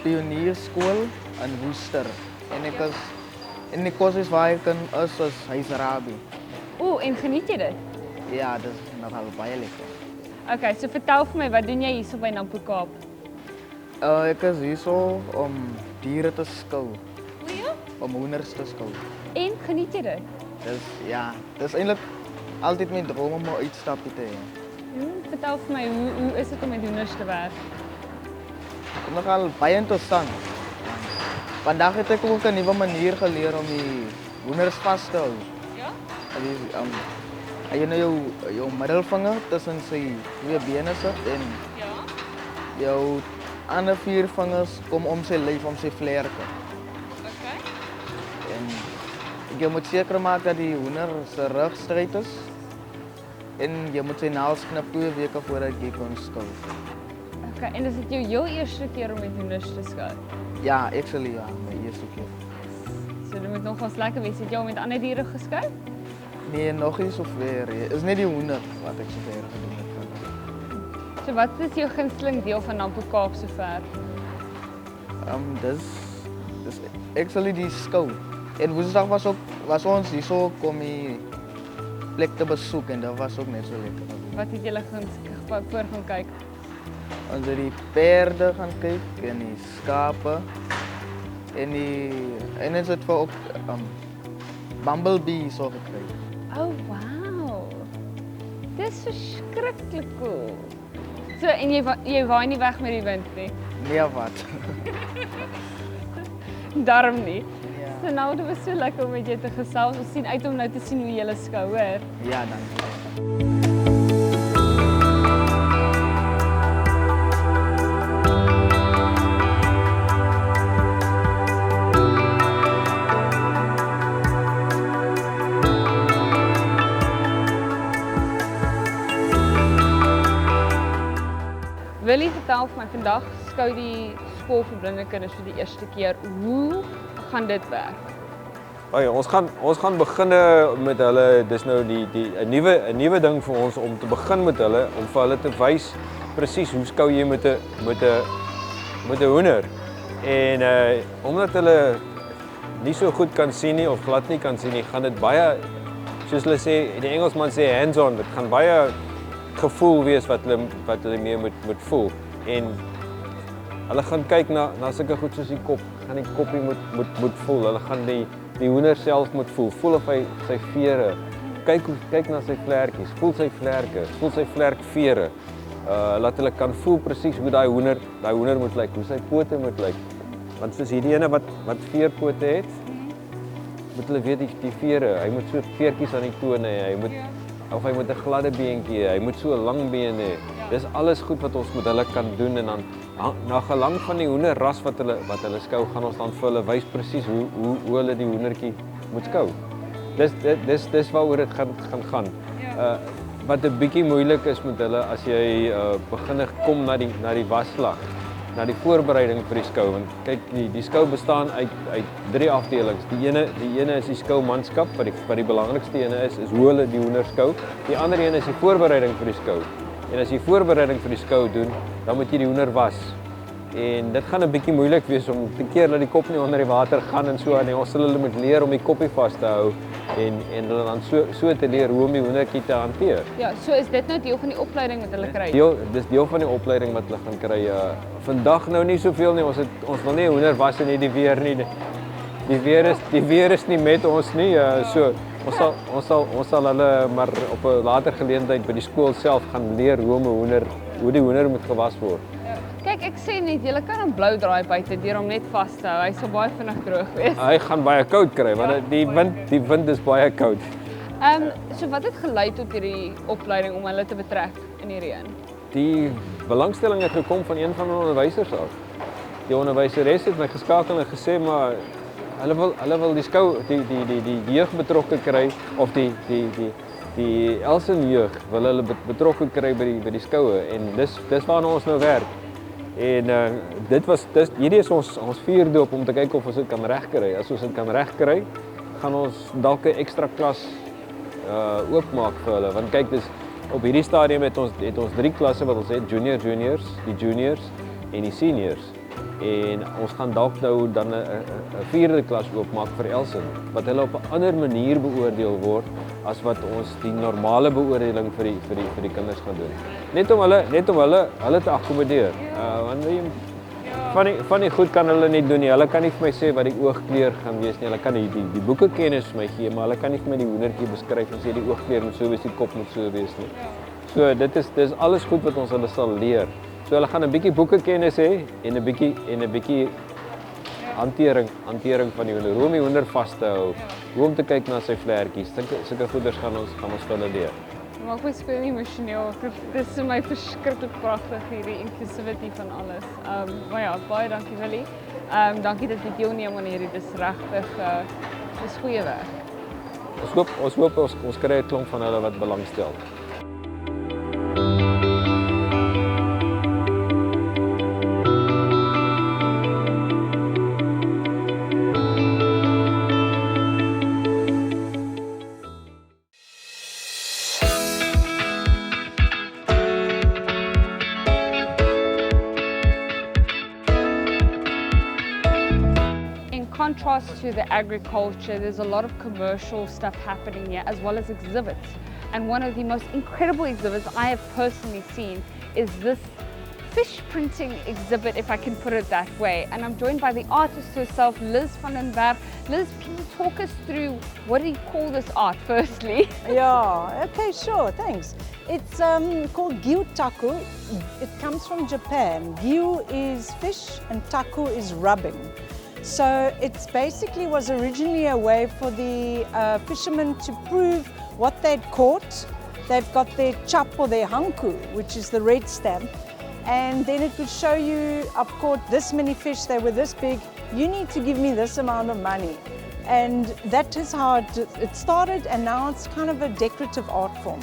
Pionier Skool in Woester en ek is En die kos is waar hy kan is hy's Arabi. En geniet jy dit? Ja, dit is nogal baie lekker. Okay, so vertel vir my, wat doen jy hierso by NAMPO Cape? Ek is hierso om diere te skou. O ja? Om hoenders te skou. En geniet jy dit? Dis eintlik altyd my droom om 'n uitstapie te hê. Vertel vir my, hoe is dit om met hoenders te werk? Dit is nogal baie interessant. Vandag het ek ook 'n nuwe manier geleer om die hoenders vas te hou. Ja? Jy nou jou middelvinger tussen sy twee bene sit en jou ander 4 vingers kom om sy lyf, om sy vlerke. Okay. En jy moet seker maak dat die hoender se rug stryd is. En jy moet sy naels knip 2 weke voordat jy kan skou. Okay, en is dit jou heel eerste keer om met hoenders te skou? Ja, actually ja, my eerste keer. So dit moet nogals lekker wees. Het jy al met ander diere geskou? Nee, nog nie so ver. Is net die hoender wat ek so ver gedoen het. So wat is jou gunsteling deel van NAMPO Cape sover? Dis actually die skou. En Woensdag was ons hierso kom die plek te besoek en dit was ook net so lekker. Wat het julle voor gaan kyk? Ons het die perde gaan kyk en die skape en ons het ook bumblebee so gekry. Oh wow. Dis verskriklik cool. So en jy waai nie weg met die wind nie. Nee wat. Darm nie. So nou dit was so lekker om met jou te gesels. Ons sien uit om nou te sien hoe jy skou, hoor. Ja, dankie. Willie, vertel vir my, vandag skou die skool vir blinde kinders vir die eerste keer. Hoe gaan dit werk? Ons gaan begin met hulle, dis nou 'n nuwe ding vir ons om te begin met hulle, om vir hulle te wys presies hoe skou jy met 'n hoender. En omdat hulle nie so goed kan sien nie of glad nie kan sien nie, gaan dit baie, soos hulle sê, die Engelsman sê hands-on, dit gaan baie gevoel wees wat hulle mee moet voel. En hulle gaan kyk na sulke goed soos die kop, gaan die koppie moet voel. Hulle gaan die hoender self moet voel. Voel of hy sy vere, kyk na sy vlerkies, voel sy vlerke, voel sy vlerkvere. Laat hulle kan voel presies hoe daai hoender moet lyk, hoe sy pote moet lyk. Want soos hierdie ene wat veerpote het, moet hulle weet die vere, hy moet so veertjies aan die tone hê, of hy moet 'n gladde beentjie hê, hy moet so 'n lang been hê. Dis alles goed wat ons met hulle kan doen en dan na gelang van die hoenderras wat hulle skou, gaan ons dan vir hulle wys presies hoe hulle die hoendertjie moet skou. Dis waaroor dit gaan. Wat 'n bietjie moeilik is met hulle as jy begin kom na die wasslag, na die voorbereiding vir die skou. Want kyk, die skou bestaan uit 3 afdelings. Die ene is die skoumanskap, wat die belangrikste ene is hoe hulle die hoender skou. Die ander een is die voorbereiding vir die skou. En as jy voorbereiding vir die skou doen, dan moet jy die hoender was. En dit gaan 'n bietjie moeilik wees om te keer dat die kop nie onder die water gaan en so aan. Ons sal hulle moet leer om die koppie vas te hou en hulle dan so te leer hoe om die hoendertjie te hanteer. Ja, so is dit nou deel van die opleiding wat hulle kry? Dis deel van die opleiding wat hulle gaan kry. Vandag nou nie soveel nie. Ons wil nie hoender was en nie die weer nie. Die weer is nie met ons nie. So ons sal hulle maar op 'n later geleentheid by die skool self gaan leer hoe die hoender moet gewas word. Kyk, ek sê net, jy kan hom blou draai buite deur hom net vas te hou. Hy sal baie vinnig droog wees. Hy gaan baie koud kry want die wind is baie koud. So wat het gelei tot hierdie opleiding om hulle te betrek in die reën? Die belangstelling het gekom van een van die onderwysers af. Die onderwyseres het my geskakel en gesê maar hulle wil die skou die jeug betrokke kry of die Elsen jeug wil hulle betrokke kry by die skoue en dis waarna ons nou werk. En hierdie is ons 4de doop om te kyk of ons dit kan regkry. As ons dit kan regkry, gaan ons dalk 'n ekstra klas oopmaak vir hulle. Want kyk, dis op hierdie stadium het ons 3 klasse wat ons het, juniors, die juniors en die seniors. En ons gaan dalk nou dan 'n 4de klas oopmaak vir Elsin, wat hulle op 'n ander manier beoordeel word as wat ons die normale beoordeling vir die kinders gaan doen. Net om hulle te akkommodeer. Want van die goed kan hulle nie doen nie. Hulle kan nie vir my sê wat die oogkleur gaan wees nie. Hulle kan die boeke kennis vir my gee, maar hulle kan nie vir my die hoendertjie beskryf en sê die oogkleur moet so wees, die kop moet so wees nie. So dis alles goed wat ons hulle sal leer. So hulle gaan 'n bietjie boeke kennis hê en 'n bietjie hantering van die hoender, hoe om die hoender vas te hou, hoe om te kyk na sy vlekkies. Sulke goeders gaan ons vir hulle leer. Dit maak my so emosioneel. Dit is vir my verskriklik pragtig hierdie inclusivity van alles. Maar ja, baie dankie Willie. Dankie dat jy deelneem aan hierdie. Dis regtig dis goeie werk. Ons hoop ons kry 'n klomp van hulle wat belangstel. In contrast to the agriculture, there's a lot of commercial stuff happening here, as well as exhibits. And one of the most incredible exhibits I have personally seen is this fish printing exhibit, if I can put it that way. And I'm joined by the artist herself, Liz van den Berg. Liz, can you talk us through, what do you call this art, firstly? Yeah, okay, sure, thanks. It's called gyu taku. It comes from Japan. Gyu is fish and taku is rubbing. So it's basically was originally a way for the fishermen to prove what they'd caught. They've got their chap or their hanku, which is the red stamp. And then it would show you, I've caught this many fish, they were this big, you need to give me this amount of money. And that is how it started, and now it's kind of a decorative art form.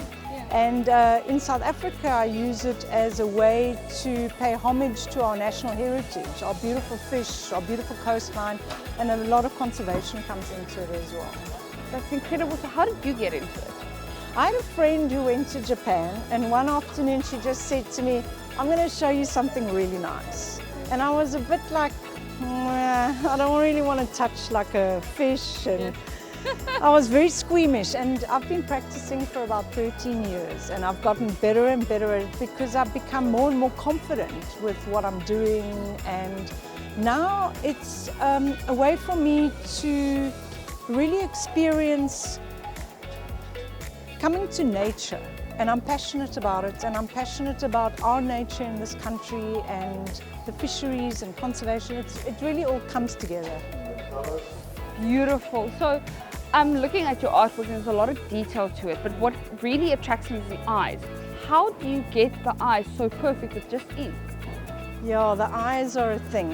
And in South Africa, I use it as a way to pay homage to our national heritage, our beautiful fish, our beautiful coastline, and a lot of conservation comes into it as well. That's incredible. So how did you get into it? I had a friend who went to Japan, and one afternoon she just said to me, I'm going to show you something really nice. And I was a bit like, I don't really want to touch like a fish, and I was very squeamish, and I've been practicing for about 13 years, and I've gotten better and better at it because I've become more and more confident with what I'm doing, and now it's a way for me to really experience coming to nature, and I'm passionate about it, and I'm passionate about our nature in this country and the fisheries and conservation. It really all comes together. Beautiful. So I'm looking at your artwork and there's a lot of detail to it, but what really attracts me is the eyes. How do you get the eyes so perfect with just ink? Yeah, the eyes are a thing.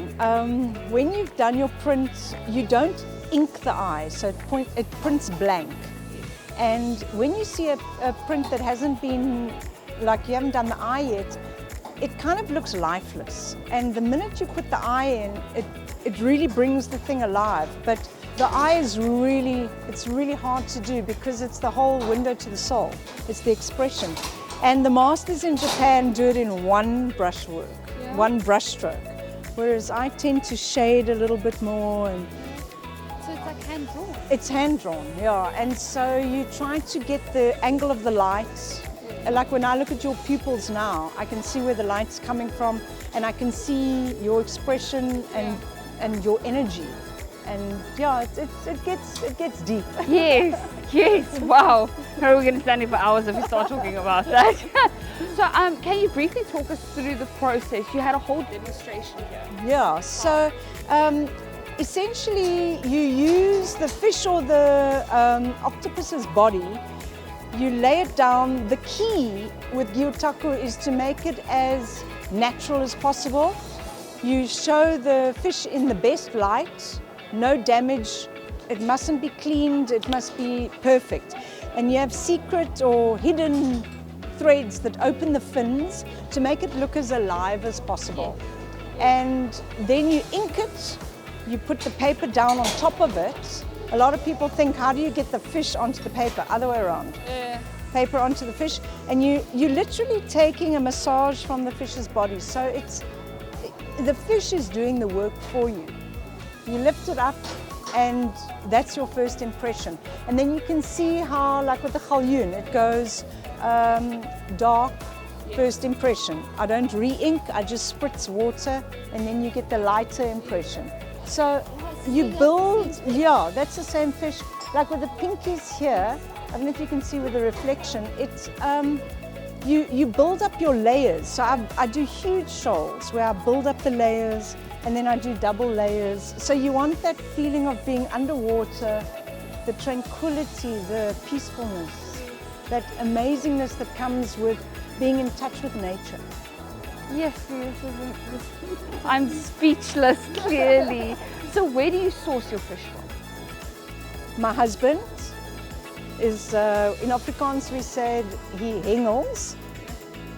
When you've done your print, you don't ink the eye, so it prints blank. And when you see a print that hasn't been, like you haven't done the eye yet, it kind of looks lifeless. And the minute you put the eye in, it really brings the thing alive. But the eye is it's really hard to do because it's the whole window to the soul. It's the expression. And the masters in Japan do it in one brushwork, one brush stroke. Whereas I tend to shade a little bit more. And so it's like hand-drawn? It's hand-drawn, yeah. And so you try to get the angle of the light. Like when I look at your pupils now, I can see where the light's coming from, and I can see your expression and your energy. And yeah, it gets deep. Yes, wow. We're going to stand here for hours if we start talking about that. So can you briefly talk us through the process? You had a whole demonstration here. Yeah, so essentially you use the fish or the octopus's body, you lay it down. The key with gyu-taku is to make it as natural as possible. You show the fish in the best light, no damage, it mustn't be cleaned, it must be perfect. And you have secret or hidden threads that open the fins to make it look as alive as possible. And then you ink it, you put the paper down on top of it. A lot of people think, how do you get the fish onto the paper? Other way around. Paper onto the fish, and you're literally taking a massage from the fish's body. So the fish is doing the work for you. You lift it up and that's your first impression. And then you can see how, like with the galjoen, it goes dark, first impression. I don't re-ink, I just spritz water and then you get the lighter impression. So you build, yeah, that's the same fish. Like with the pinkies here, I don't know if you can see with the reflection, it's, you build up your layers. So I do huge shoals where I build up the layers and then I do double layers. So you want that feeling of being underwater, the tranquility, the peacefulness, that amazingness that comes with being in touch with nature. Yes, I'm speechless, clearly. So where do you source your fish from? My husband is, in Afrikaans we said, he hengels.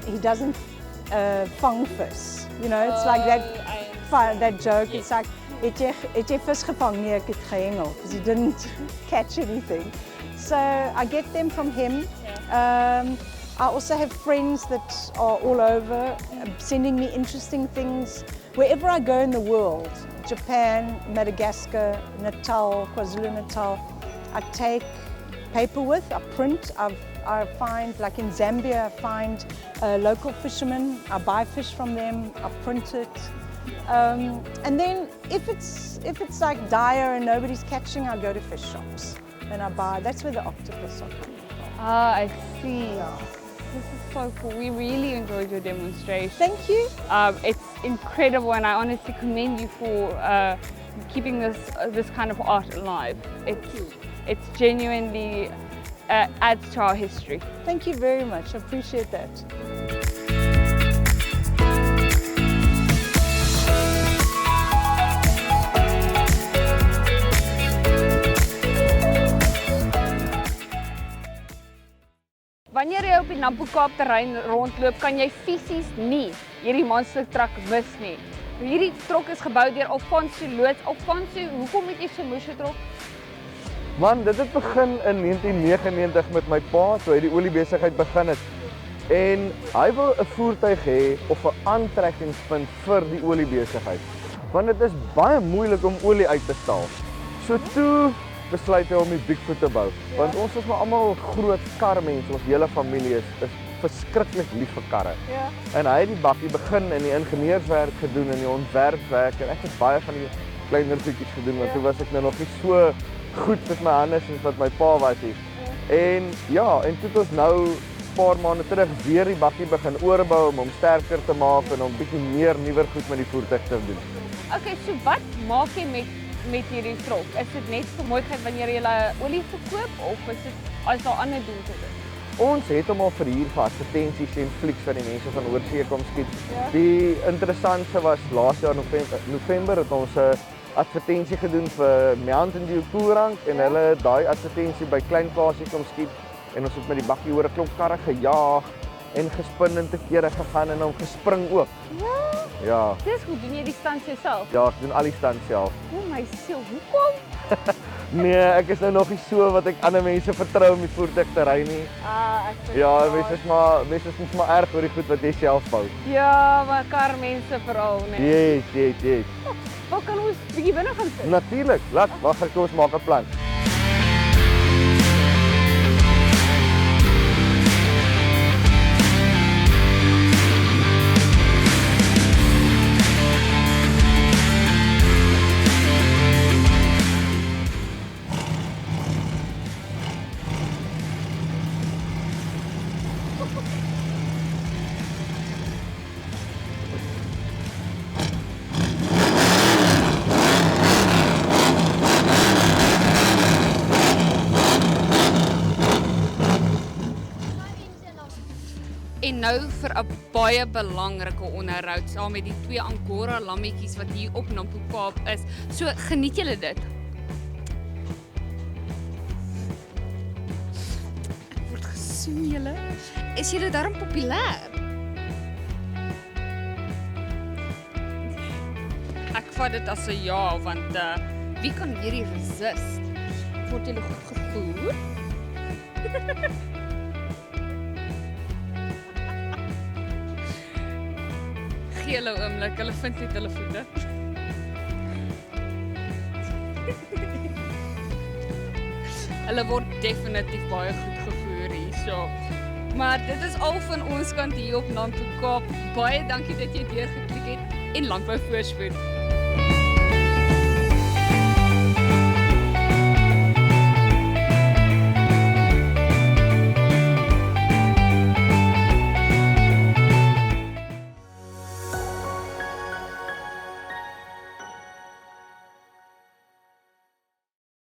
He doesn't vang vis. You know, it's like that joke. It's like, het jy vis gevang? Nee, ek het gehengel, because he didn't catch anything. So I get them from him. I also have friends that are all over, sending me interesting things. Wherever I go in the world, Japan, Madagascar, Natal, KwaZulu-Natal, I take paper with, I print, I find, like in Zambia, I find local fishermen, I buy fish from them, I print it. And then if it's like dire and nobody's catching, I go to fish shops and I buy, that's where the octopus are coming from. Ah, I see. Yeah. This is so cool. We really enjoyed your demonstration. Thank you. It's incredible and I honestly commend you for keeping this kind of art alive. It's genuinely adds to our history. Thank you very much. I appreciate that. Wanneer jy op die NAMPO Cape terrein rondloop, kan jy fisies nie hierdie monster truck mis nie. Hierdie trok is gebou deur Alfonso loods. Alfonso, hoekom het jy so moeë getrok? Man, dit het begin in 1999 met my pa, toe hy die oliebesigheid begin het. En hy wil 'n voertuig hê of 'n aantrekkingspunt vir die oliebesigheid. Want dit is baie moeilik om olie uit te staal. So toe besluit hy om die Bigfoot te bou. Want ons is maar almal groot karmense, ons hele familie is verskriklik lief vir karre. Ja. En hy het die bakkie begin in die ingenieurswerk gedoen en die ontwerpwerk en ek het baie van die kleiner goedjies gedoen want toe was ek nou nog nie so goed met my hande soos wat my pa was nie. En ja, en toe het ons nou 'n paar maande terug weer die bakkie begin oorbou om hom sterker te maak en om bietjie meer nuwer goed met die voertuig te doen. Okay, so wat maak jy met hierdie trok? Is dit net vir mooiheid wanneer jy olie verkoop of is dit daar ander doelwitte? Ons het hom al verhuur vir advertensies en flieks van die mense van oorsee kom skiet. Ja. Die interessantste was laas jaar November het ons 'n advertensie gedoen vir Mountain Dew Koerant en hulle het daai advertensie by Klein Klaasie kom skiet en ons het met die bakkie oor 'n klomp karre gejaag en gespindende kere gegaan en hom gespring ook. Ja. Ja. Dis goed, doen jy die stand self? Ja, ek doen al die stand self. O my siel, hoekom? Nee, ek is nou nog nie so wat ek ander mense vertrou om die voertuig te ry nie. Ek ja, mense is maar erg oor die goed wat jy self bou. Ja, maar karmense veral, nee. Yes. Wat kan ons bietjie binne gaan sit? Natuurlik. Wag, ek ons maak 'n plan. En nou vir 'n baie belangrike onderhoud saam met die 2 Angora lammetjies wat hier op NAMPO Cape is. So geniet julle dit. Ek word gesoen julle. Is julle darm populêr? Ek vat dit as 'n ja want wie kan hierdie resist? Word julle goed gevoer? gee hulle 'n oomblik, hulle vind net hulle voete. Hulle word definitief baie goed gevoer hierso. Maar dit is al van ons kant hier op NAMPO Cape. Baie dankie dat jy deurgeklik het en landbou voorspoed.